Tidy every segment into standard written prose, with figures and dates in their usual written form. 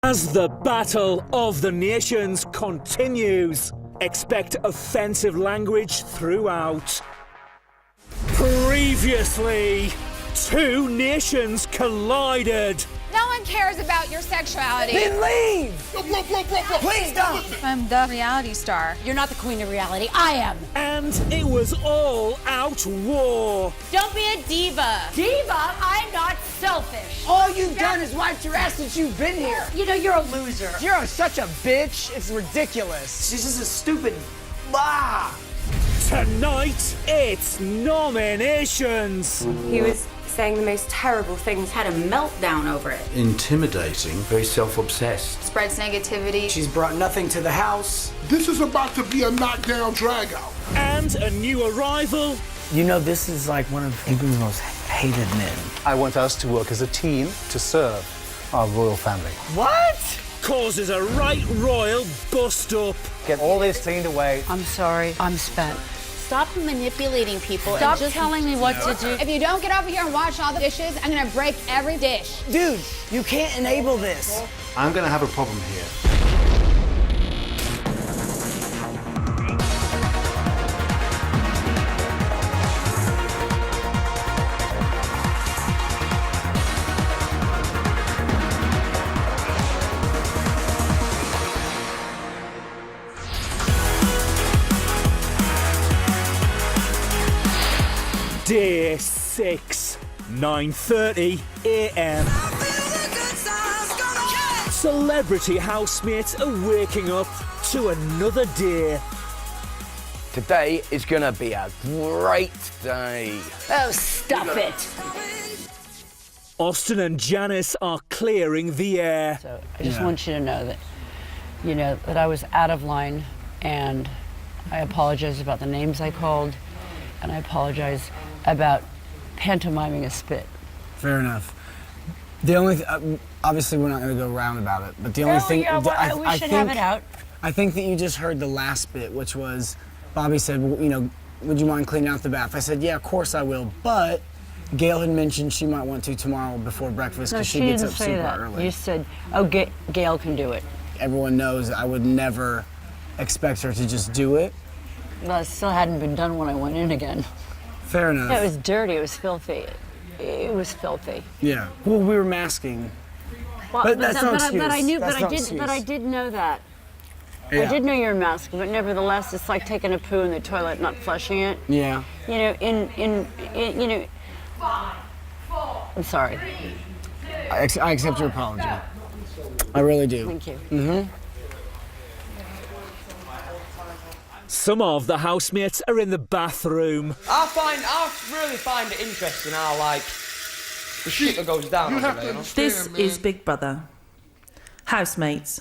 As the Battle of the Nations continues, expect offensive language throughout. Previously, two nations collided. No one cares about your sexuality. Then leave! Bro. Please don't! I'm the reality star. You're not the queen of reality. I am. And it was all out war. Don't be a diva. Diva? I'm not selfish. All you've done is wiped your ass since you've been here. You know, you're a loser. You're such a bitch. It's ridiculous. She's just a stupid... Blah! Tonight, it's nominations. He was saying the most terrible things. Had a meltdown over it. Intimidating, very self-obsessed. Spreads negativity. She's brought nothing to the house. This is about to be a knockdown drag-out. And a new arrival. You know, this is like one of England's most hated men. I want us to work as a team to serve our royal family. What? Causes a right royal bust-up. Get all this cleaned away. I'm sorry. I'm spent. Stop manipulating people. Stop telling me what to do. If you don't get over here and wash all the dishes, I'm gonna break every dish. Dude, you can't enable this. I'm going to have a problem here. Day 6, 9:30 a.m. Celebrity housemates are waking up to another day. Today is gonna be a great day. Oh, stop it. Austin and Janice are clearing the air. So I just want you to know that, that I was out of line, and I apologize about the names I called, and I apologize about pantomiming a spit. Fair enough. The only obviously we're not going to go round about it, but the only thing we should have it out. I think that you just heard the last bit, which was Bobby said, well, would you mind cleaning out the bath? I said, yeah, of course I will, but Gail had mentioned she might want to tomorrow before breakfast because she gets up super early. You said, Gail can do it. Everyone knows I would never expect her to just do it. Well, it still hadn't been done when I went in again. Fair enough. It was dirty. It was filthy. It was filthy. Yeah. Well, we were masking. Well, but that's no excuse. But I knew. That's But no I did. excuse. But I did know that. Yeah. I did know you were masking. But nevertheless, it's like taking a poo in the toilet, not flushing it. Yeah. I'm sorry. I accept your apology. I really do. Thank you. Mm-hmm. Some of the housemates are in the bathroom. I really find it interesting how, the shit that goes down over there. This is Big Brother. Housemates,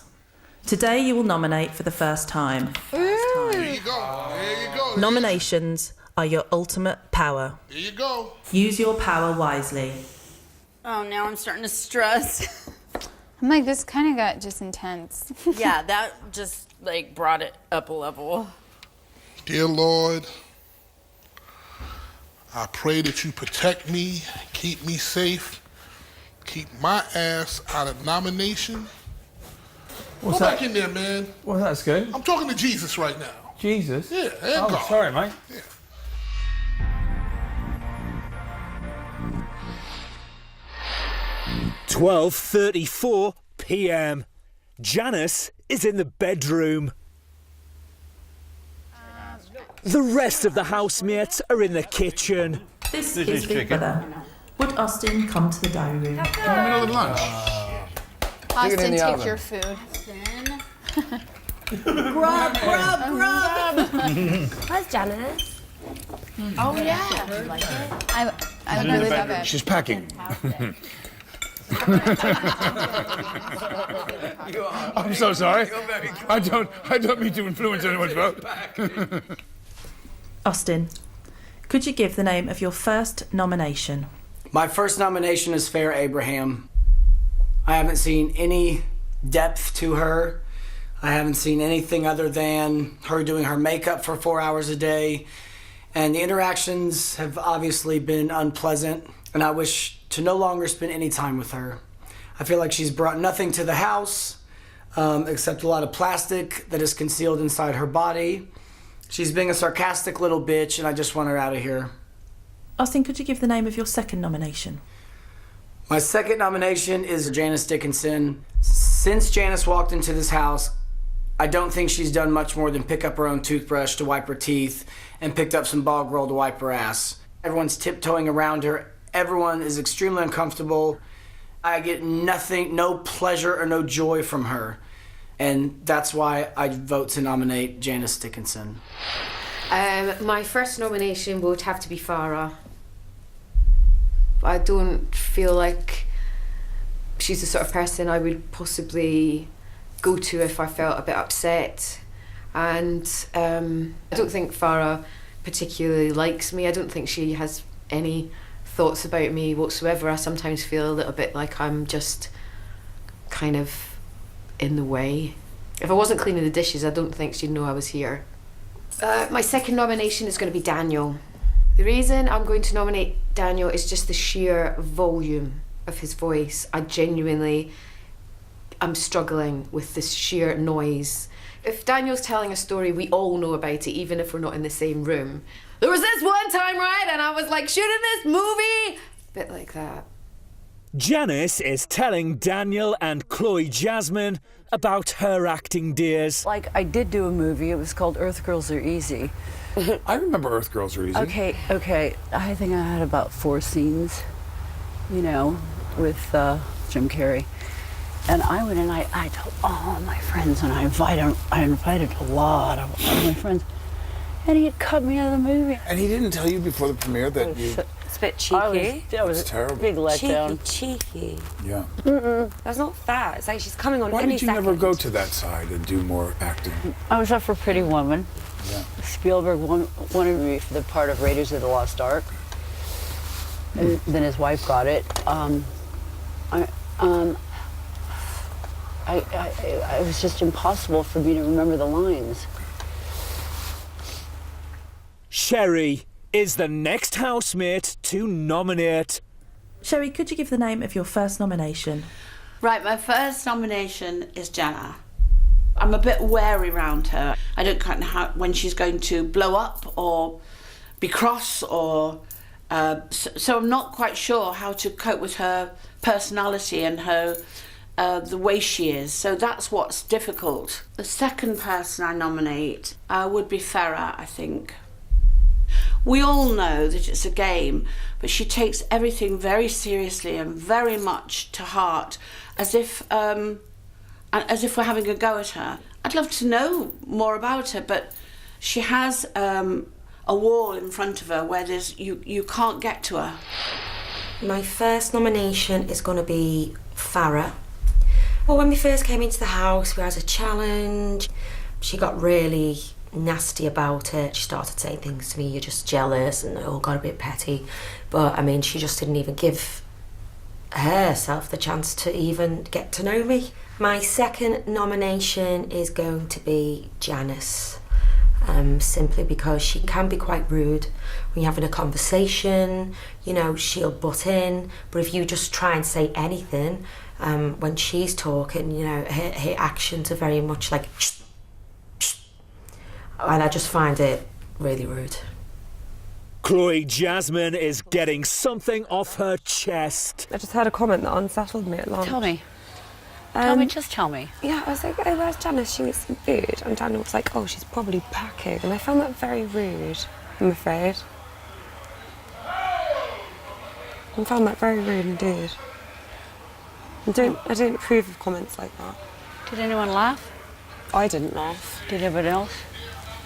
today you will nominate for the first time. There you go. Nominations are your ultimate power. There you go. Use your power wisely. Oh, now I'm starting to stress. I'm like, this kind of got just intense. Yeah, that just brought it up a level. Dear Lord, I pray that you protect me, keep me safe, keep my ass out of nomination. What's Go that? back in there, man. Well, that's good. I'm talking to Jesus right now. Jesus? Yeah, and God. Sorry, mate. Yeah. 12:34 p.m. Janice is in the bedroom. The rest of the housemates are in the kitchen. This is Big Brother. Would Austin come to the diary room? In the middle of lunch. Austin, take your food. Grub. Where's Janice? Oh, yeah. You like it? I really love it. She's packing. I'm so sorry. I don't mean to influence anyone's vote. Austin, could you give the name of your first nomination? My first nomination is Farrah Abraham. I haven't seen any depth to her. I haven't seen anything other than her doing her makeup for 4 hours a day. And the interactions have obviously been unpleasant, and I wish to no longer spend any time with her. I feel like she's brought nothing to the house except a lot of plastic that is concealed inside her body. She's being a sarcastic little bitch, and I just want her out of here. Austin, could you give the name of your second nomination? My second nomination is Janice Dickinson. Since Janice walked into this house, I don't think she's done much more than pick up her own toothbrush to wipe her teeth and picked up some bog roll to wipe her ass. Everyone's tiptoeing around her. Everyone is extremely uncomfortable. I get nothing, no pleasure or no joy from her. And that's why I vote to nominate Janice Dickinson. My first nomination would have to be Farah. I don't feel like she's the sort of person I would possibly go to if I felt a bit upset. And I don't think Farah particularly likes me. I don't think she has any thoughts about me whatsoever. I sometimes feel a little bit like I'm just kind of in the way. If I wasn't cleaning the dishes, I don't think she'd know I was here. My second nomination is going to be Daniel. The reason I'm going to nominate Daniel is just the sheer volume of his voice. I'm struggling with this sheer noise. If Daniel's telling a story, we all know about it, even if we're not in the same room. There was this one time, right, and I was like shooting this movie. A bit like that. Janice is telling Daniel and Chloe Jasmine about her acting days. Like, I did do a movie. It was called Earth Girls Are Easy. I remember Earth Girls Are Easy. Okay. I think I had about 4 scenes, with Jim Carrey. And I went and I told all my friends, and I invited a lot of my friends. And he had cut me out of the movie. And he didn't tell you before the premiere that you... It's a bit cheeky. That was terrible. A big letdown. Cheeky. Yeah. That's not fair. It's like she's coming on Why any did you second. never go to that side and do more acting? I was up for Pretty Woman. Yeah. Spielberg wanted me for the part of Raiders of the Lost Ark. And then his wife got it. It was just impossible for me to remember the lines. Sherry is the next housemate to nominate. Sherry, could you give the name of your first nomination? Right, my first nomination is Jenna. I'm a bit wary around her. I don't quite know when she's going to blow up or be cross or... so I'm not quite sure how to cope with her personality and her the way she is. So that's what's difficult. The second person I nominate would be Farah, I think. We all know that it's a game, but she takes everything very seriously and very much to heart, as if we're having a go at her. I'd love to know more about her, but she has a wall in front of her where you can't get to her. My first nomination is going to be Farah. Well, when we first came into the house, we had a challenge. She got really nasty about it. She started saying things to me, you're just jealous, and it all got a bit petty. But, I mean, she just didn't even give herself the chance to even get to know me. My second nomination is going to be Janice. Simply because she can be quite rude. When you're having a conversation, she'll butt in. But if you just try and say anything, when she's talking, her actions are very much like, shh, shh. And I just find it really rude. Chloe Jasmine is getting something off her chest. I just had a comment that unsettled me at lunch. Tell me. Just tell me. Yeah, I was like, oh, where's Janice? She needs some food. And Daniel was like, oh, she's probably packing. And I found that very rude, I'm afraid. I found that very rude indeed. I don't approve of comments like that. Did anyone laugh? I didn't laugh. Did anybody else?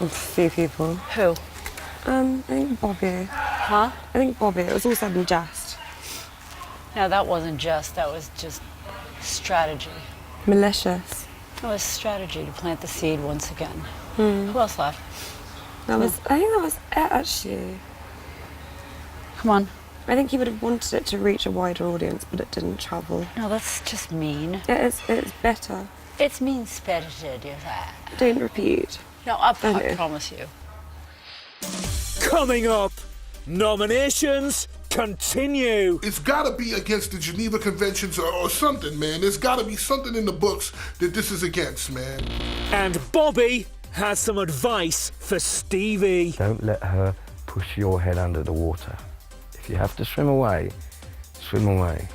A few people. Who? I think Bobby. Huh? I think Bobby. It was all said in jest. No, that wasn't jest. That was just strategy. Malicious. It was strategy to plant the seed once again. Hmm. Who else laughed? I think that was it, actually. Come on. I think he would have wanted it to reach a wider audience, but it didn't travel. No, that's just mean. It's better. It's mean-spirited, you say. Don't repeat. No, I promise you. Coming up, nominations continue. It's gotta be against the Geneva Conventions or something, man. There's gotta be something in the books that this is against, man. And Bobby has some advice for Stevie. Don't let her push your head under the water. If you have to swim away, swim away.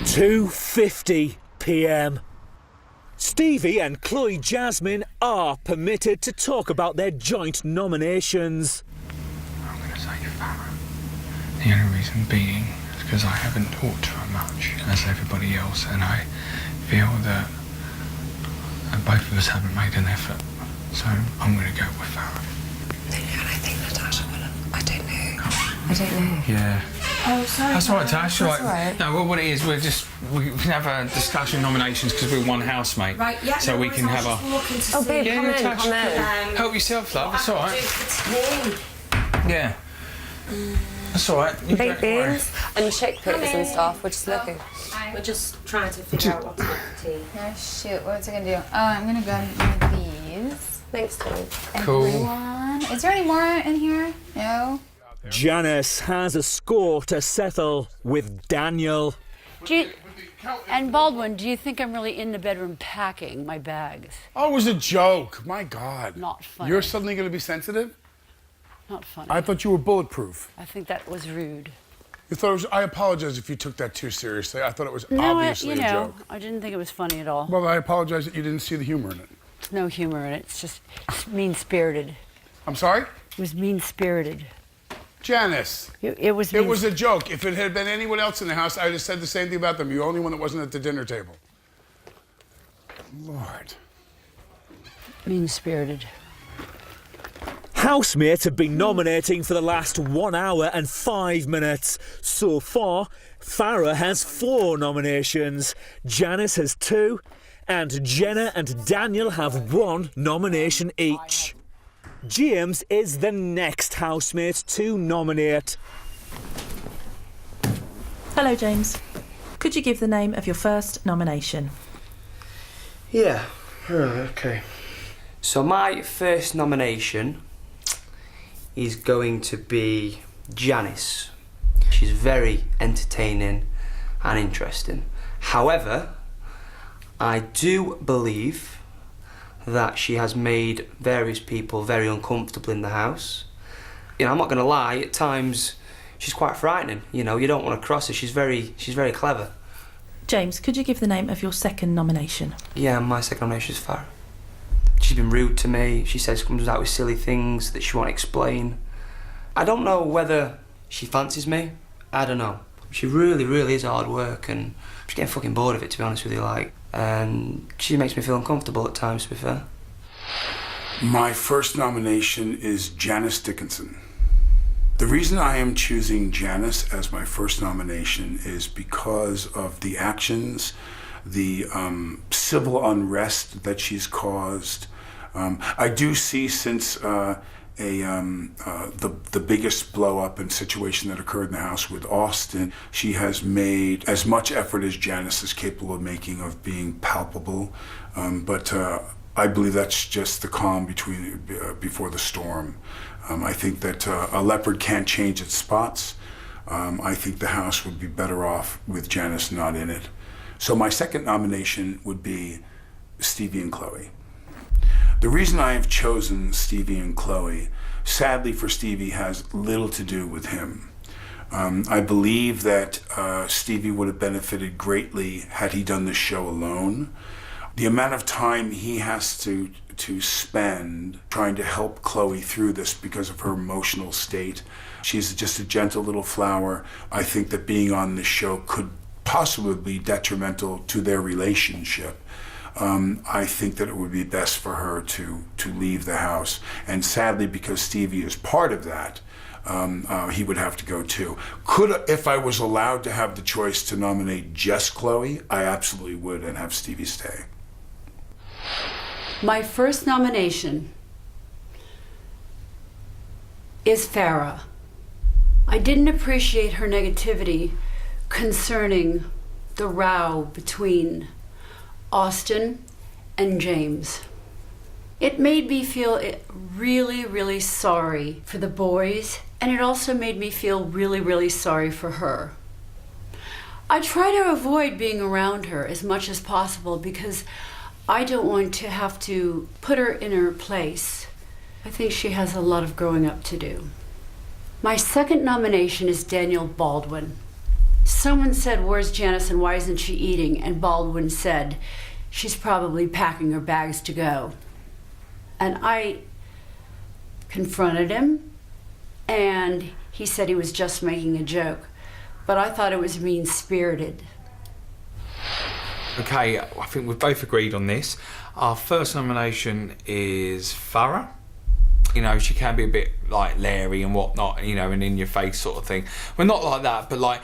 (2:50 p.m. Stevie and Chloe Jasmine are permitted to talk about their joint nominations. I'm going to say Farrah. The only reason being is because I haven't talked to her much, as everybody else, and I feel that both of us haven't made an effort. So I'm going to go with Farrah. And I think Natasha will. I don't know. I don't know. Yeah. Oh, sorry. That's all right, Tash. That's all right. No, well, what it is, we can have a discussion nominations because we're one housemate. Right, yeah. So no we worries, can I have was a. just walking to Oh, see. babe, Yeah, come in, Tash. come in. Help yourself, love. That's all right. Yeah. That's all right. You Baked don't worry. beans and chickpeas and stuff. We're just looking. We're just trying to figure out what to make for tea. Oh shoot, what's it gonna do? Oh, I'm gonna go and make these. Thanks, Tom. Cool. Everyone. Is there any more in here? No? Janice has a score to settle with Daniel. And Baldwin, do you think I'm really in the bedroom packing my bags? Oh, it was a joke. My God. Not funny. You're suddenly going to be sensitive? Not funny. I thought you were bulletproof. I think that was rude. You thought it was, I apologize if you took that too seriously. I thought it was No, obviously you a know, joke. I didn't think it was funny at all. Well, I apologize that you didn't see the humor in it. There's no humor in it. It's just mean-spirited. I'm sorry? It was mean-spirited. Janice. It was a joke. If it had been anyone else in the house, I would have said the same thing about them. You're the only one that wasn't at the dinner table. Lord. Mean-spirited. Housemates have been nominating for the last 1 hour and 5 minutes. So far, Farrah has 4 nominations, Janice has 2, and Jenna and Daniel have 1 nomination each. James is the next housemate to nominate. Hello, James. Could you give the name of your first nomination? Yeah, okay. So my first nomination is going to be Janice. She's very entertaining and interesting. However, I do believe that she has made various people very uncomfortable in the house. You know, I'm not going to lie, at times she's quite frightening. You know, you don't want to cross her. She's very clever. James, could you give the name of your second nomination? Yeah, my second nomination is Farrah. She's been rude to me. She says comes out with silly things that she won't explain. I don't know whether she fancies me. I don't know. She really is hard work, and I'm just getting fucking bored of it, to be honest with you, like. And she makes me feel uncomfortable at times, to be fair. My first nomination is Janice Dickinson. The reason I am choosing Janice as my first nomination is because of the actions, the civil unrest that she's caused. I do see since the biggest blow-up and situation that occurred in the house with Austin, she has made as much effort as Janice is capable of making of being palpable. But I believe that's just the calm before the storm. I think that a leopard can't change its spots. I think the house would be better off with Janice not in it. So my second nomination would be Stevie and Chloe. The reason I have chosen Stevie and Chloe, sadly for Stevie, has little to do with him. I believe that Stevie would have benefited greatly had he done the show alone. The amount of time he has to spend trying to help Chloe through this because of her emotional state. She's just a gentle little flower. I think that being on this show could possibly be detrimental to their relationship. I think that it would be best for her to leave the house. And sadly, because Stevie is part of that, he would have to go too. If I was allowed to have the choice to nominate just Chloe, I absolutely would and have Stevie stay. My first nomination is Farrah. I didn't appreciate her negativity concerning the row between Austin and James. It made me feel really, really sorry for the boys, and it also made me feel really, really sorry for her. I try to avoid being around her as much as possible because I don't want to have to put her in her place. I think she has a lot of growing up to do. My second nomination is Daniel Baldwin. Someone said, "Where's Janice and why isn't she eating?" And Baldwin said, "She's probably packing her bags to go." And I confronted him, and he said he was just making a joke. But I thought it was mean-spirited. Okay, I think we've both agreed on this. Our first nomination is Farah. You know, she can be a bit like Larry and whatnot, you know, and in your face sort of thing. Well, not like that, but like,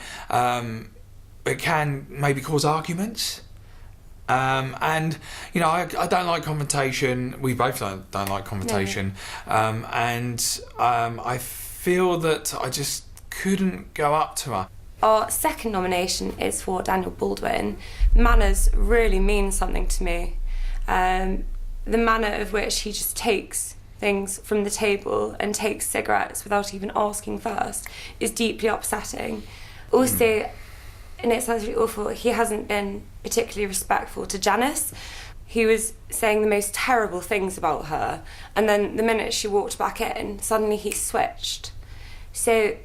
it can maybe cause arguments. And, you know, I don't like confrontation. We both don't like confrontation. Yeah. I feel that I just couldn't go up to her. Our second nomination is for Daniel Baldwin. Manners really mean something to me. The manner of which he just takes things from the table and takes cigarettes without even asking first is deeply upsetting. Also, and it sounds really awful, he hasn't been particularly respectful to Janice. He was saying the most terrible things about her, and then the minute she walked back in, suddenly he switched. So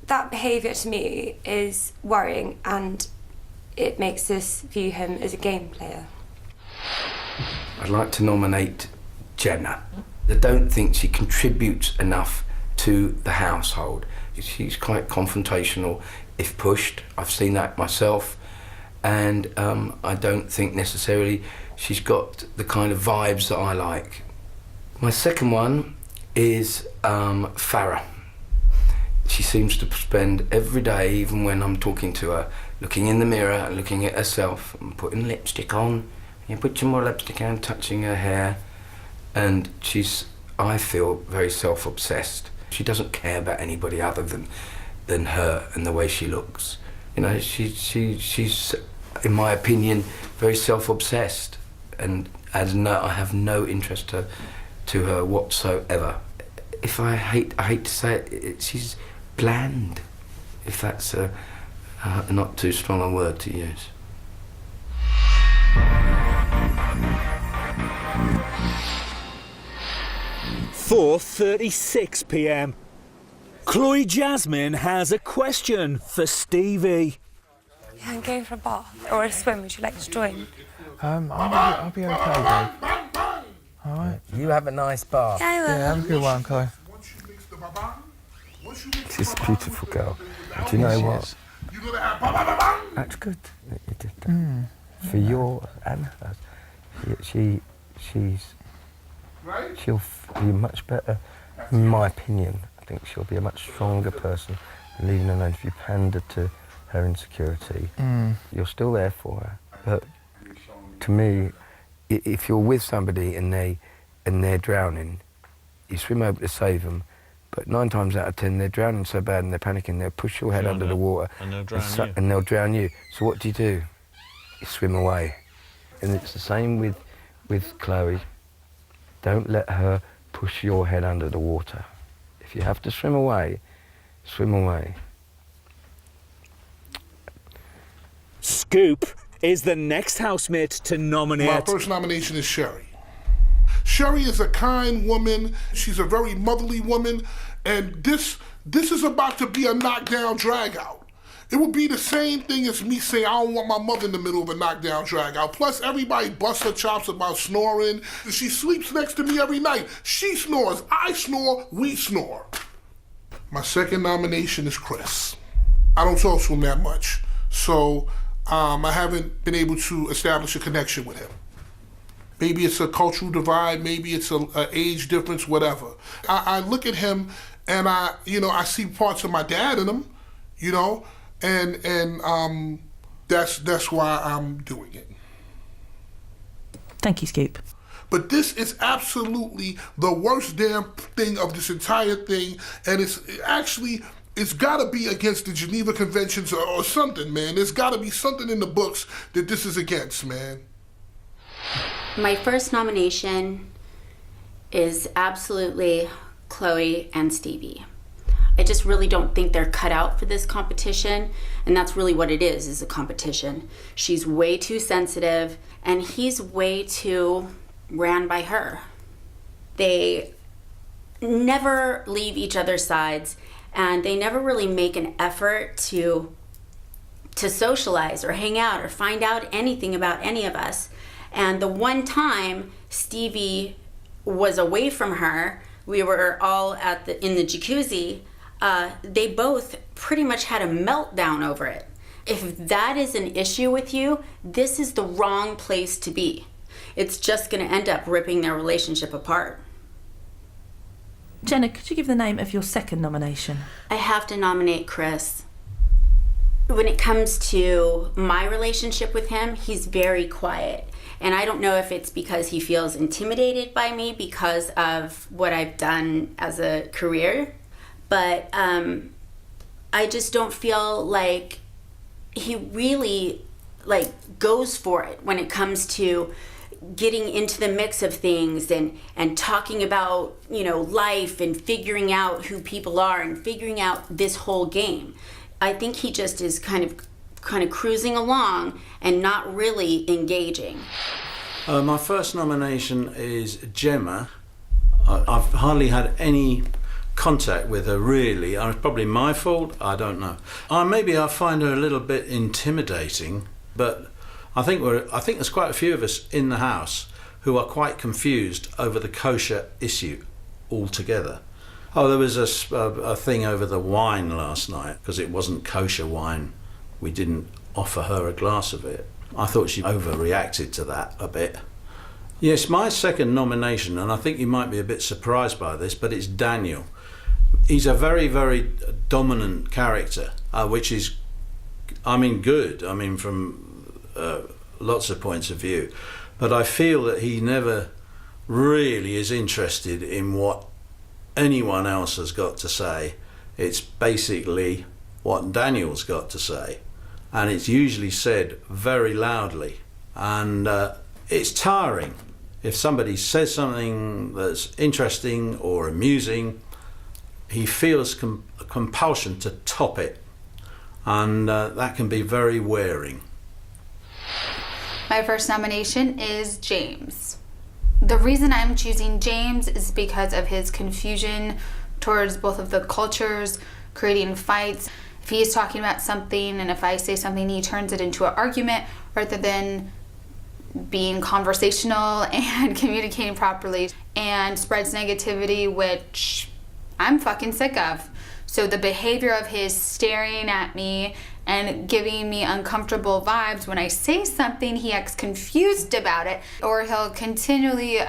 that behaviour to me is worrying, and it makes us view him as a game player. I'd like to nominate Jenna. I don't think she contributes enough to the household. She's quite confrontational if pushed. I've seen that myself, and I don't think necessarily she's got the kind of vibes that I like. My second one is Farah. She seems to spend every day, even when I'm talking to her, looking in the mirror and looking at herself and putting lipstick on. You put some more lipstick on, touching her hair, and she's, I feel, very self-obsessed. She doesn't care about anybody other than her and the way she looks. You know, she's, in my opinion, very self-obsessed, and I have no interest to her whatsoever. If I hate to say it, she's bland, if that's not too strong a word to use. (4:36 p.m). Chloe Jasmine has a question for Stevie. Yeah, I'm going for a bath or a swim. Would you like to join? I'll be okay, babe. All right. You have a nice bath. Yeah, I will. Yeah, have a good one, Chloe. She's a beautiful girl. Do you know what? That's good that you did that. For your and hers. She'll be much better, in my opinion. I think she'll be a much stronger person, leaving alone if you pander to her insecurity. You're still there for her. But to me, if you're with somebody and they're drowning, you swim over to save them. But 9 times out of 10, they're drowning so bad and they're panicking, they'll push your head under the water and they'll drown you. So what do? You swim away. And it's the same with Chloe. Don't let her push your head under the water. If you have to swim away, swim away. Scoop is the next housemate to nominate. My first nomination is Sherry. Sherry is a kind woman. She's a very motherly woman. And this is about to be a knockdown drag out. It would be the same thing as me saying I don't want my mother in the middle of a knockdown drag out. Plus everybody busts her chops about snoring. She sleeps next to me every night. She snores, I snore, we snore. My second nomination is Chris. I don't talk to him that much. So I haven't been able to establish a connection with him. Maybe it's a cultural divide, maybe it's an age difference, whatever. I look at him and I see parts of my dad in him, you know, and that's why I'm doing it. Thank you, Scoop. But this is absolutely the worst damn thing of this entire thing, and it's got to be against the Geneva Conventions or something, man. There's got to be something in the books that this is against, man. My first nomination is absolutely Chloe and Stevie. I just really don't think they're cut out for this competition, and that's really what it is a competition. She's way too sensitive, and he's way too ran by her. They never leave each other's sides, and they never really make an effort to socialize or hang out or find out anything about any of us. And the one time Stevie was away from her, we were all in the jacuzzi, they both pretty much had a meltdown over it. If that is an issue with you, this is the wrong place to be. It's just going to end up ripping their relationship apart. Jenna, could you give the name of your second nomination? I have to nominate Chris. When it comes to my relationship with him, he's very quiet. And I don't know if it's because he feels intimidated by me because of what I've done as a career, but I just don't feel like he really goes for it when it comes to getting into the mix of things and talking about, life and figuring out who people are and figuring out this whole game. I think he just is kind of cruising along and not really engaging. My first nomination is Gemma. I've hardly had any contact with her, really. It's probably my fault, I don't know. Maybe I find her a little bit intimidating, but I think there's quite a few of us in the house who are quite confused over the kosher issue altogether. Oh, there was a thing over the wine last night, because it wasn't kosher wine. We didn't offer her a glass of it. I thought she overreacted to that a bit. Yes, my second nomination, and I think you might be a bit surprised by this, but it's Daniel. He's a very, very dominant character, which is, good. From lots of points of view. But I feel that he never really is interested in what anyone else has got to say. It's basically what Daniel's got to say. And it's usually said very loudly. And it's tiring. If somebody says something that's interesting or amusing, he feels a compulsion to top it. And that can be very wearing. My first nomination is James. The reason I'm choosing James is because of his confusion towards both of the cultures, creating fights. If he's talking about something and if I say something, he turns it into an argument rather than being conversational and communicating properly, and spreads negativity, which I'm fucking sick of. So the behavior of his staring at me and giving me uncomfortable vibes when I say something, he acts confused about it, or he'll continually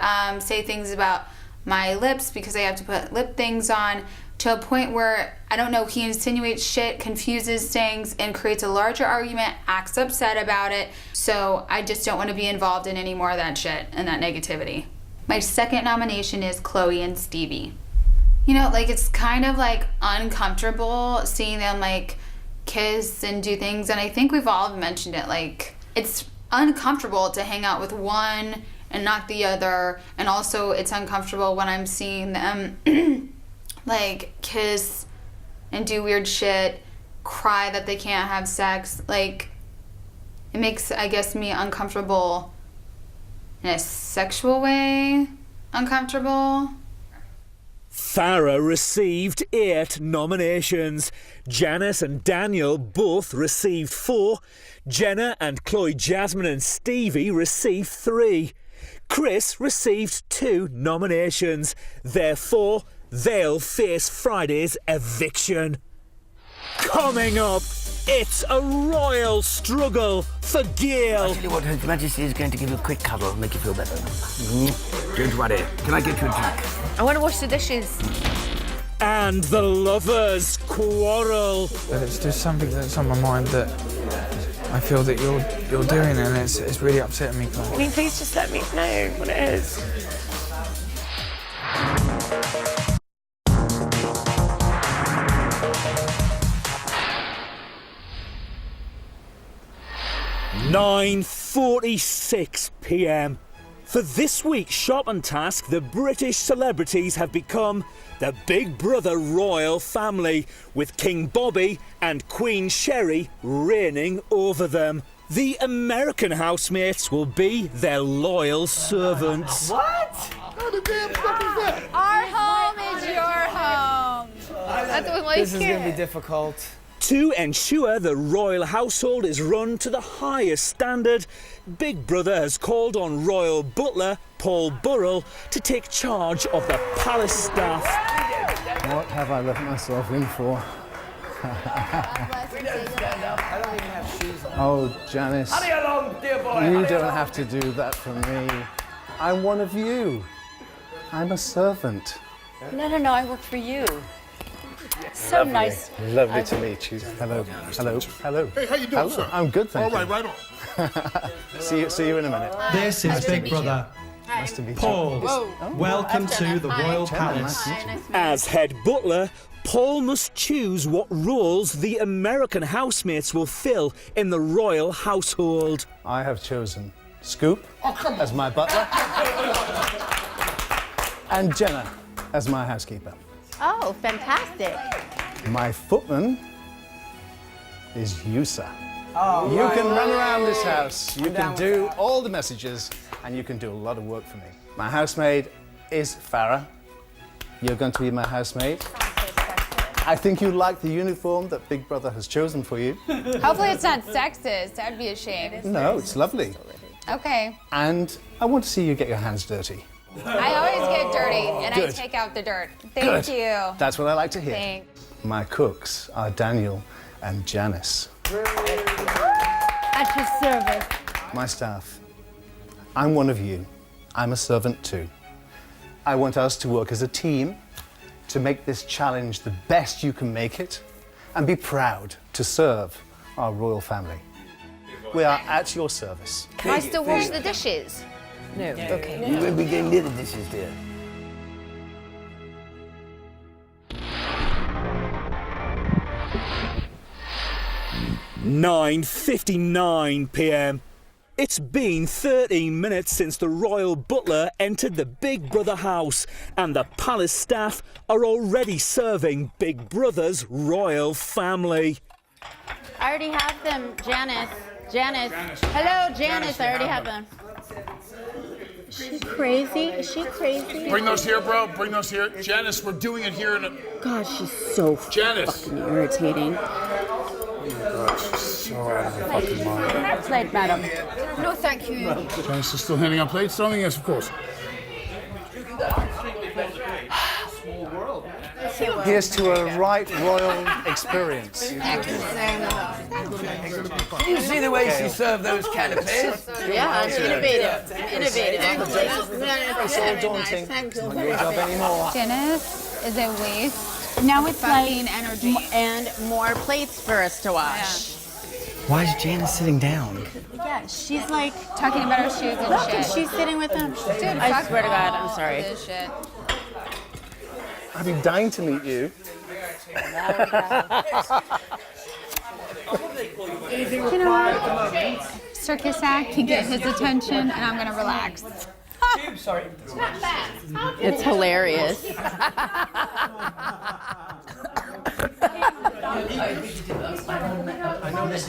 say things about my lips because I have to put lip things on, to a point where, I don't know, he insinuates shit, confuses things, and creates a larger argument, acts upset about it. So I just don't want to be involved in any more of that shit and that negativity. My second nomination is Chloe and Stevie. It's kind of uncomfortable seeing them kiss and do things, and I think we've all mentioned it. It's uncomfortable to hang out with one and not the other, and also it's uncomfortable when I'm seeing them kiss and do weird shit, cry that they can't have sex. It makes, I guess, me uncomfortable in a sexual way. Uncomfortable. Farah received 8 nominations. Janice and Daniel both received 4. Jenna and Chloe, Jasmine and Stevie received 3. Chris received 2 nominations. Therefore, they'll face Friday's eviction. Coming up, it's a royal struggle for Gail. I'll tell you what, Her Majesty is going to give you a quick cuddle and make you feel better. Don't worry. Can I get you a drink? I want to wash the dishes. And the lovers quarrel. But it's just something that's on my mind that I feel that you're doing, and it's really upsetting me. Can you please just let me know what it is? 9:46 p.m. For this week's shopping task, the British celebrities have become the Big Brother royal family, with King Bobby and Queen Sherry reigning over them. The American housemates will be their loyal servants. What? How the damn stuff is that? Our home is your home. That's what we like. This is going to be difficult. To ensure the royal household is run to the highest standard, Big Brother has called on royal butler Paul Burrell to take charge of the palace staff. What have I let myself in for? Oh, Janice, you don't have to do that for me. I'm one of you. I'm a servant. No, I work for you. So nice. Lovely to meet you. Hello. Hello. Hey, how you doing, sir? I'm good, thank you. All right, right on. See you in a minute. This is Big Brother. Nice to meet you. Paul, welcome to the Royal Palace. As head butler, Paul must choose what roles the American housemates will fill in the royal household. I have chosen Scoop as my butler and Jenna as my housekeeper. Oh, fantastic. My footman is Yusa. Oh, you can run around this house, you can do all the messages, and you can do a lot of work for me. My housemaid is Farah. You're going to be my housemaid. I think you like the uniform that Big Brother has chosen for you. Hopefully it's not sexist. That'd be a shame. No, it's lovely. Okay. And I want to see you get your hands dirty. I always get dirty, and Good. I take out the dirt. Good. Thank you. That's what I like to hear. Thanks. My cooks are Daniel and Janice. At your service. My staff. I'm one of you. I'm a servant too. I want us to work as a team to make this challenge the best you can make it and be proud to serve our royal family. We are at your service. Can I still wash the dishes? No, okay. You will be getting little dishes there. (9:59 p.m). It's been 13 minutes since the royal butler entered the Big Brother house, and the palace staff are already serving Big Brother's royal family. I already have them, Janice. Hello, Janice. I already have them. Is she crazy? Is she crazy? Bring those here, bro. Bring those here. Janice, we're doing it here in a... God, she's so fucking irritating. So out of the fucking mind. Plate, madam. No, thank you. Janice is still handing out plates, darling? Yes, of course. Here's to a right royal experience. You see the way she served those canapes? Yeah, it's innovative. It's all daunting. Not your job anymore. Janice is a waste. Now it's Fucking energy. and more plates for us to wash. Why is Janice sitting down? Yeah, she's like Talking about her shoes and look, shit. and she's sitting with them. Dude, I fuck swear to God, I'm all sorry. This shit. I've been dying to meet you. You know what? Circus act can get his attention, and I'm gonna relax. Sorry. It's hilarious.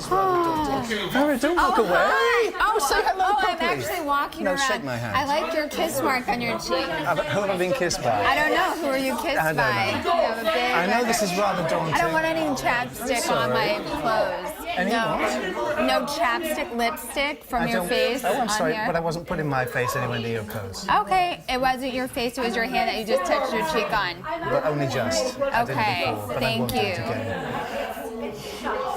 Farah, don't walk away. Oh, say hello. Oh, I'm properly. actually walking No, around. shake my hand. I like your kiss mark on your cheek. Who have I been kissed by? I don't know. Who are you kissed I don't by? know. You have a big I know this is rather daunting. I don't want any chapstick on my clothes. Any what? No chapstick, lipstick from your face Oh, I'm on sorry, here. but I wasn't putting my face anywhere near your clothes. Okay, it wasn't your face, it was your hand that you just touched your cheek on. But only just. I did it Okay, before, but I thank won't do it you. again.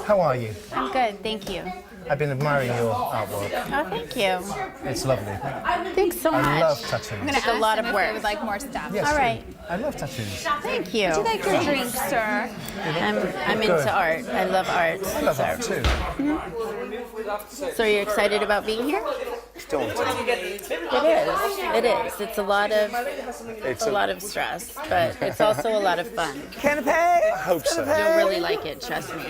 How are you? I'm good, thank you. I've been admiring your artwork. Oh, thank you. It's lovely. Thanks so much. I love tattoos. I'm gonna It's a ask lot them of if work. they would like more stuff. Yes, All right. I love tattoos. Thank you. Would you like your drink, sir? I'm Good. into art. I love art. I love art too. So you're excited about being here? It's daunting. It is. It's a lot of It's a lot of stress, but it's also a lot of fun. Canapé? I hope so. You'll really like it, trust me.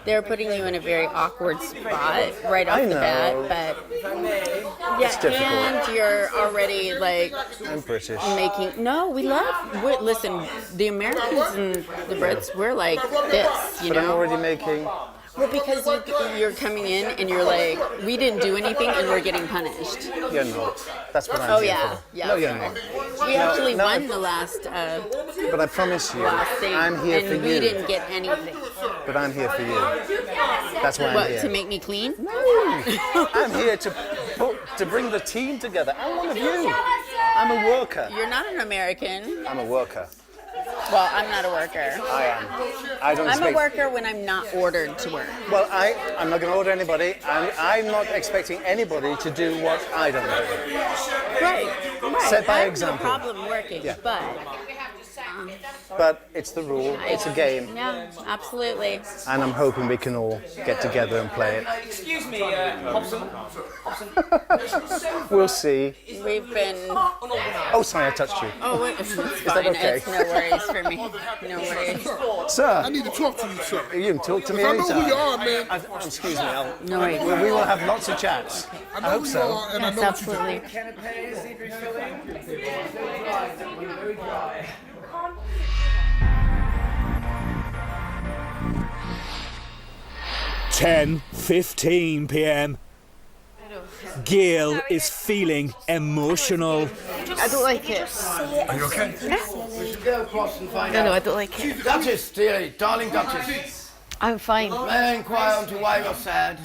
they're putting you in a very awkward spot right off the bat, but It's difficult. and you're already like I'm British. listen, the Americans and the Brits, we're like this, you But I'm know. already making... Well, because you're coming in and you're like, we didn't do anything and we're getting punished. You're not. That's what I'm Oh here yeah, for. yeah. No, you're not. We actually won the last. But I promise you, last thing, I'm here and for we you. didn't get anything. But I'm here for you. That's why I'm What, here. to make me clean? No, I'm here to bring the team together. I'm one of you. I'm a worker. You're not an American. I'm a worker. Well, I'm not a worker. I am. I don't I'm expect... a worker when I'm not ordered to work. Well, I'm not going to order anybody. I'm not expecting anybody to do what I don't do. Right. Set by I have example. no problem working, Yeah. but But it's the rule. It's a game. Yeah, absolutely. And I'm hoping we can all get together and play it. Excuse me, Hobson. We'll see. We've been. Oh, sorry, I touched you. Oh, it's Is fine. that okay? It's no worries for me. No worries. Sir. I need to talk to you, sir. You can talk to me I know anytime. who you are, man. Excuse me. No worries. We will have lots of chats. I know hope who so. you are, and I know what you do. Absolutely. 10:15 p.m. Gail is feeling emotional. I don't like it. Are you okay? No, I don't like it. Duchess, dearie, darling Duchess. I'm fine. May I inquire into why you're sad?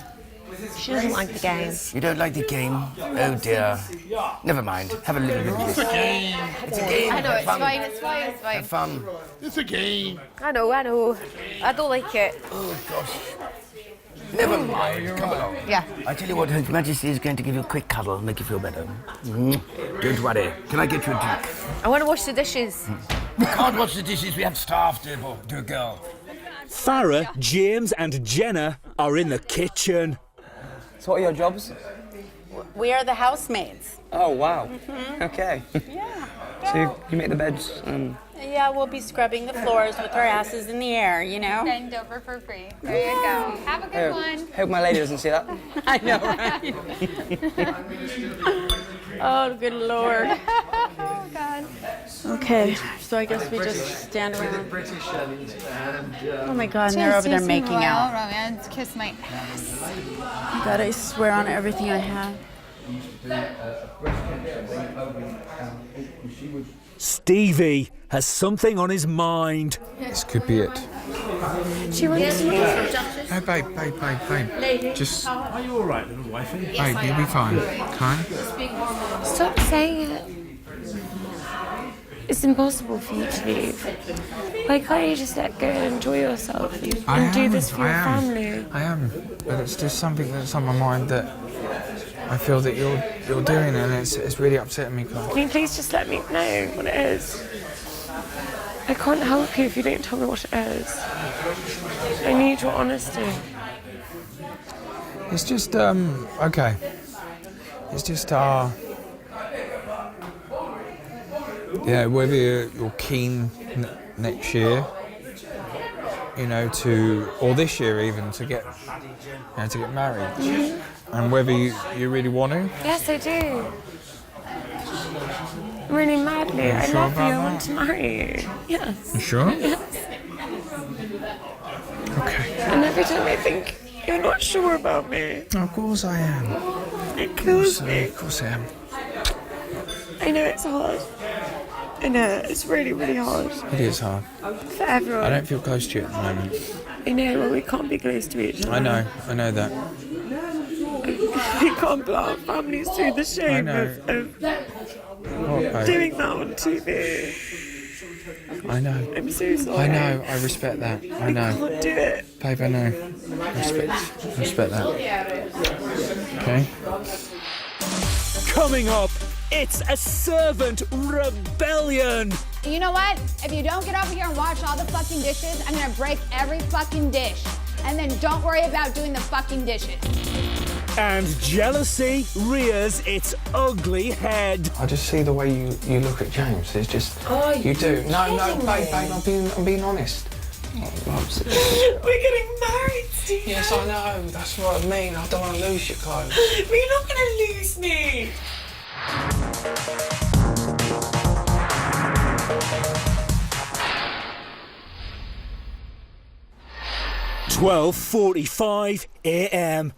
She doesn't like the game. You don't like the game? Oh dear. Never mind. Have a little bit of It's a game. It's a game. I know, Have it's fun. fine, it's fine, it's fine. Have fun. It's a game. I know. I don't like it. Oh gosh. Never mind. Come along. Yeah. I tell you what, Her Majesty is going to give you a quick cuddle and make you feel better. Don't worry. Can I get you a drink? I want to wash the dishes. We can't wash the dishes. We have staff, dear girl. Farah, James, and Jenna are in the kitchen. So what are your jobs? We are the housemaids. Oh, wow. Mhm. Okay. Yeah. So you make the beds and... Yeah, we'll be scrubbing the floors with our asses in the air, you know? Bend over for free. There you go. Have a good one. Hope my lady doesn't see that. I know, right? Oh, good Lord. Oh, God. Okay, so I guess we just stand around. British and Oh my God, and they're over there making out. Romance. Kiss my ass. God, I swear on everything I have. Stevie has something on his mind. This could be it. She wants to No, babe. Just... Are you all right, little wifey? Babe, you'll be fine. Okay? Stop saying it. It's impossible for you to leave. Why can't you just let go and enjoy yourself and do this for your family? I am. But it's just something that's on my mind that I feel that you're doing, and it's really upsetting me, Clark. Can you please just let me know what it is? I can't help you if you don't tell me what it is. I need your honesty. It's just, okay. It's just, yeah, whether you're keen next year, you know, or this year even, to get married. Mhm. And whether you really want to. Yes, I do. Really madly. Are you I sure love you. about I want that? to marry you. Yes. You sure? Yes. Okay. And every time I think you're not sure about me, Of course I am. it kills me. Of course I am. I know it's hard. I know it's really, really hard It is hard. for everyone. I don't feel close to you at the moment. I know, well, we can't be close to each other. I know that. We can't put our families through the shame of babe? doing that on TV. I know. I'm so sorry. I know, I respect that. I know. I can't do it. Babe, I know. Respect that. Okay? Coming up, it's a servant rebellion. You know what? If you don't get over here and wash all the fucking dishes, I'm gonna break every fucking dish. And then don't worry about doing the fucking dishes. And jealousy rears its ugly head. I just see the way you look at James. It's just... Oh, you do. you're No, kidding babe, me. I'm being honest. We're getting married Stephen. Yes, I know. That's what I mean. I don't want to lose your clothes. But you're not going to lose me. 12:45 a.m.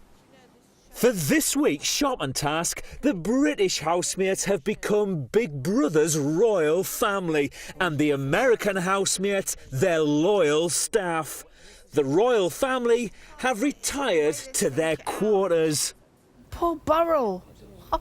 For this week's shopping task, the British housemates have become Big Brother's royal family, and the American housemates their loyal staff. The royal family have retired to their quarters. Poor Burrell. I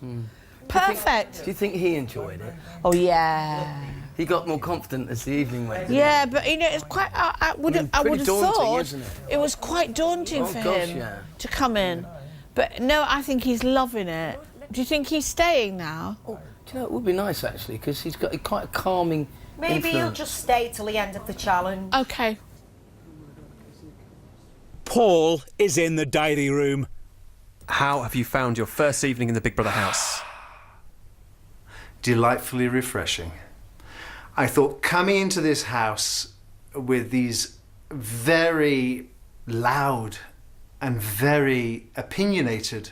mean, perfect. Do you think he enjoyed it? Oh, yeah. He got more confident as the evening went. Yeah, but you know, it's quite. I would have daunting, thought isn't it? it was quite daunting for him to come in. But no, I think he's loving it. Do you think he's staying now? Do you know, it would be nice actually, because he's got quite a calming Maybe he'll influence. just stay till the end of the challenge. Okay. Paul is in the diary room. How have you found your first evening in the Big Brother house? Delightfully refreshing. I thought coming into this house with these very loud and very opinionated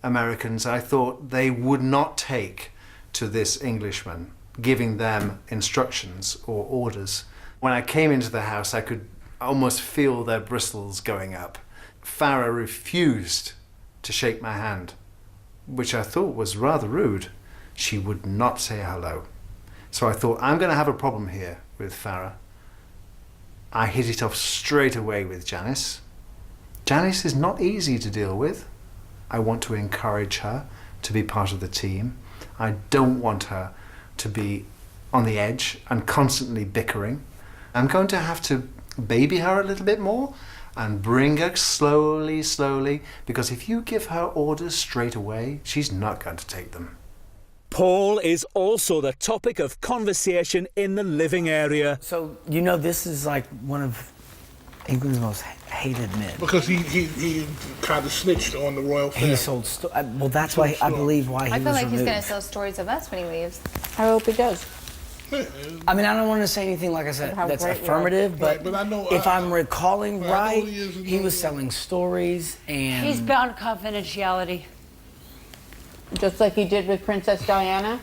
Americans, I thought they would not take to this Englishman giving them instructions or orders. When I came into the house, I could almost feel their bristles going up. Farah refused to shake my hand, which I thought was rather rude. She would not say hello. So I thought, I'm going to have a problem here with Farah. I hit it off straight away with Janice. Janice is not easy to deal with. I want to encourage her to be part of the team. I don't want her to be on the edge and constantly bickering. I'm going to have to baby her a little bit more and bring her slowly, slowly, because if you give her orders straight away, she's not going to take them. Paul is also the topic of conversation in the living area. So, you know, this is like one of England's most hated men. Because he kind of snitched on the royal family. He sold well, that's why I believe why he I was feel like he's removed. going to tell stories of us when he leaves. I hope he does. I mean, I don't want to say anything, like I said, How that's great we are. affirmative, but, Right, but I know- if I'm recalling I know right, he was selling stories and... He's bound confidentiality. Just like he did with Princess Diana?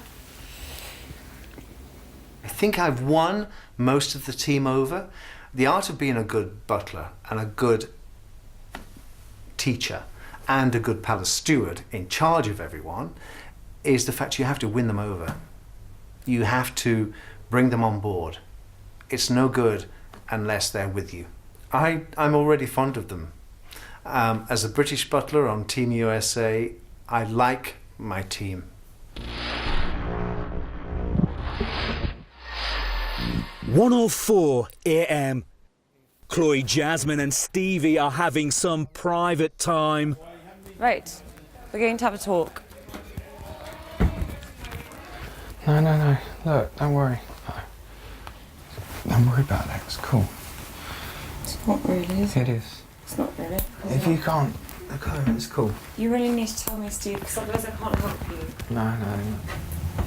I think I've won most of the team over. The art of being a good butler and a good teacher and a good palace steward in charge of everyone is the fact you have to win them over. You have to bring them on board. It's no good unless they're with you. I'm already fond of them. As a British butler on Team USA, I like my team. 1:04 a.m. Chloe, Jasmine and Stevie are having some private time. Right, we're going to have a talk. No. Look, don't worry. No. Don't worry about that. It's cool. It's not really, is It is. It's not really. If you can't, okay, it's cool. You really need to tell me, Steve, because otherwise I can't help you. No.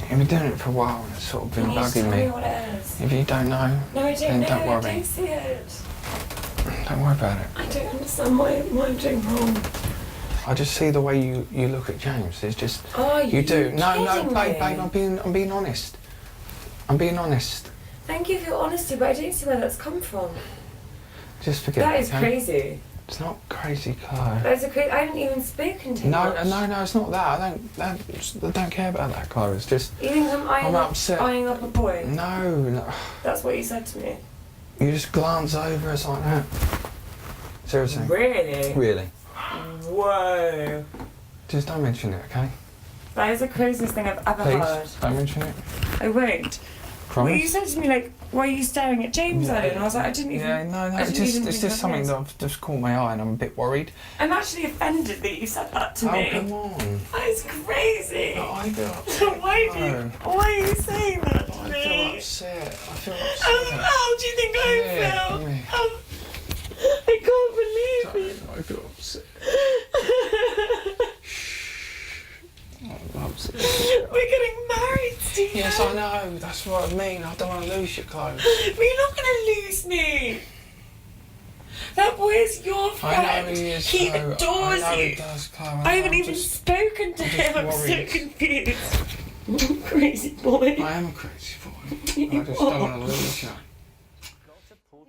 You've been doing it for a while and it's sort of been Can you just bugging tell me. me what it is? If you don't know, No, I don't then know. don't I worry. don't see it. Don't worry about it. I don't understand what I'm doing wrong. I just see the way you look at James. It's just Are you do. you No, kidding babe, me? I'm being honest. I'm being honest. Thank you for your honesty, but I don't see where that's come from. Just forget That it. is okay? crazy. It's not crazy, Chloe. That is a crazy. I haven't even spoken to him. No, much. it's not that. I don't care about that, Chloe. It's just You think I'm upset. eyeing up a boy? No. That's what you said to me. You just glance over us like that. Seriously. Really? Really. Whoa. Just don't mention it, okay? That is the craziest thing I've ever heard. Please, don't mention it. I won't. Promise? Well, you said to me, like, why are you staring at James Allen? And I was like, I didn't even... Yeah, no, I didn't even it's think just of something this. that I've just caught my eye and I'm a bit worried. I'm actually offended that you said that to me. Oh, come on. That is crazy. No, I feel upset. Why are you saying that to I me? feel upset. I feel upset. How do you think I Come here. feel? I can't believe it. I feel upset. I'm upset. We're getting married, Stephen. Yes, I know. That's what I mean. I don't want to lose your clothes. But you're not going to lose me. That boy is your friend. I know he is. He Chloe. adores I know you. he does, Chloe. I haven't even spoken to him. I'm so confused. Crazy boy. I am a crazy boy. I just don't want to lose you.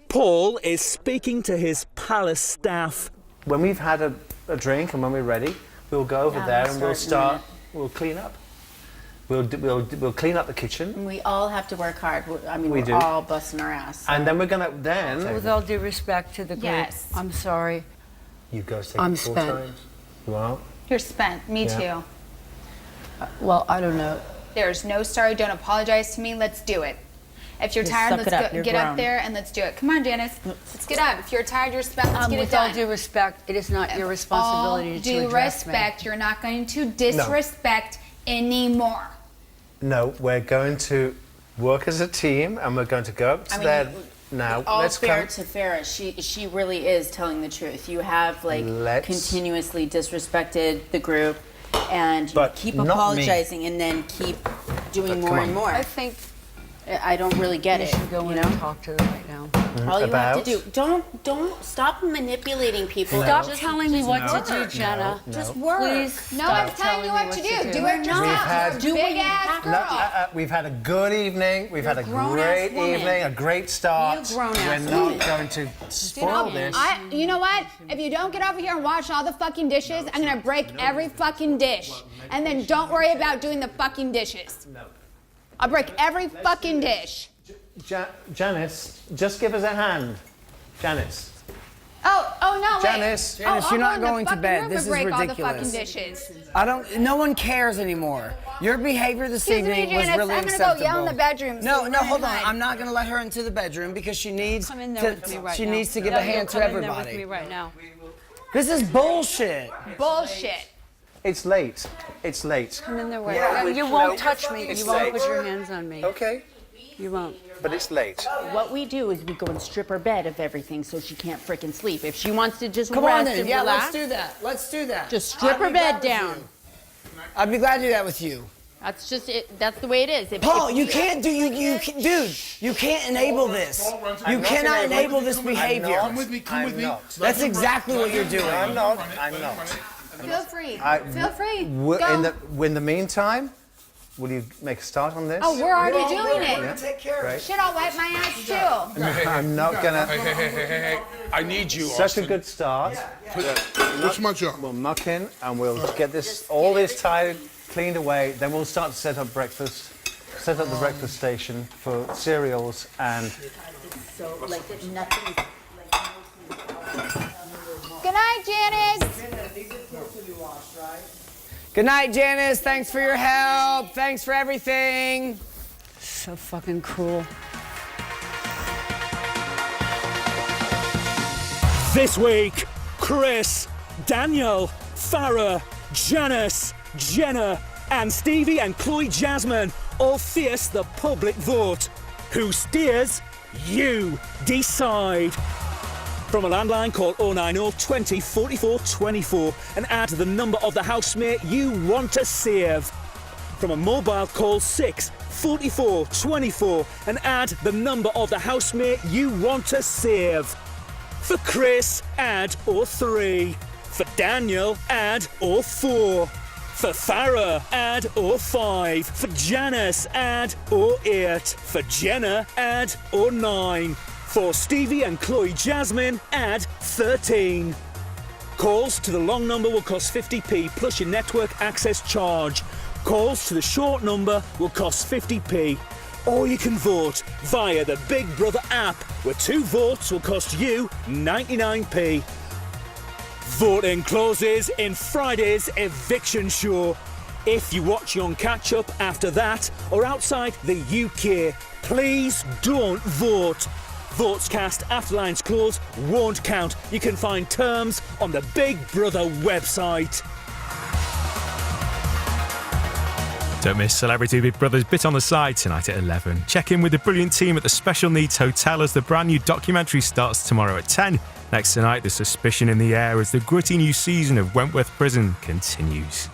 Paul is speaking to his palace staff. When we've had a drink and when we're ready, we'll go over there and we'll clean up. We'll clean up the kitchen. And we all have to work hard. I mean, We we're do. all busting our ass. And then we're gonna With all due respect to the group, Yes. I'm sorry. You guys take I'm it full spent. time. You are? You're spent. Me Yeah. too. Well, I don't know. There's no sorry. Don't apologize to me. Let's do it. If you're Just tired, suck let's it up. go, You're get up grown. there and let's do it. Come on, Janice. Let's get up. If you're tired, you're spent. Let's get it With all done. due respect, it is not your responsibility all to due address respect, you're not going to disrespect anymore. No, we're going to work as a team and we're going to go up to there now. All Let's fair come. to Farrah, she really is telling the truth. You have continuously disrespected the group, and you But keep not me. apologizing, and then keep doing But more come and on. more. I think I don't really get you it. should go in and talk to them right now. All you have to About? do, don't stop manipulating people. Stop Just- telling me what just to do, work. Jenna. Just work. Please No stop one's telling you what to do. Do We're it yourself. not. You're a big ass girl. No, we've had a good evening. We've had a grown-ass great woman. evening, a great start. Be a grown-ass We're not woman. going to spoil this. You know what? If you don't get over here and wash all the fucking dishes, I'm gonna break every fucking dish. And then don't worry about doing the fucking dishes. No. I'll break every fucking dish. Janice, just give us a hand. Janice. Oh no, wait. Janice, I'll you're go not in the going to fucking bed. room This and is break all the ridiculous. fucking dishes. No one cares anymore. Your behavior this Excuse me, evening was Janice, really I'm gonna acceptable. go yell in the bedroom. No, so no, we're hold on. fine. I'm not going to let her into the bedroom because she needs Come in there to. with me right she now. needs to give No, a hand to you'll come in there with everybody. me right now. This is bullshit. Bullshit. It's late. It's late. Come in there right Yeah, now. we- You won't no, touch me. it's You won't late. put your hands on me. Okay. You won't. But it's late. What we do is we go and strip her bed of everything so she can't frickin' sleep. If she wants to just Come rest on then. and Yeah, relax, let's do that. Let's do that. just strip I'd her be bed glad with down. you. I'd be glad to do that with you. That's just it. That's the way it is. Paul, you can't do dude. You can't enable this. You cannot enable this behavior. Come with me. Come with me. That's exactly what you're doing. I'm not. I'm not. Feel free. I- Feel free. In Go. the meantime, will you make a start on this? Oh, we're already doing it. Yeah. Take care of Great. Shit, I'll wipe my ass too. I'm not gonna. Hey. I need you, Such Austin. a good start. What's my job? We'll muck in and we'll get all this tied, cleaned away. Then we'll start to set up breakfast. Set up the breakfast station for cereals and. So like nothing. Good night, Janice. Good night, Janice. Thanks for your help. Thanks for everything. So fucking cruel. This week, Chris, Daniel, Farah, Janice, Jenna, and Stevie and Chloe Jasmine all face the public vote. Who steers? You decide. From a landline, call 090 20 44 24 and add the number of the housemate you want to save. From a mobile, call 6 44 24 and add the number of the housemate you want to save. For Chris, add 03. For Daniel, add 04. For Farah, add 05. For Janice, add 08. For Jenna, add 09. For Stevie and Chloe Jasmine, add 13. Calls to the long number will cost 50p plus your network access charge. Calls to the short number will cost 50p. Or you can vote via the Big Brother app, where 2 votes will cost you 99p. Voting closes in Friday's eviction show. If you watch on catch up after that or outside the UK, please don't vote. Votes cast after lines close won't count. You can find terms on the Big Brother website. Don't miss Celebrity Big Brother's Bit on the Side tonight at 11. Check in with the brilliant team at the Special Needs Hotel as the brand new documentary starts tomorrow at 10. Next tonight, the suspicion in the air as the gritty new season of Wentworth Prison continues.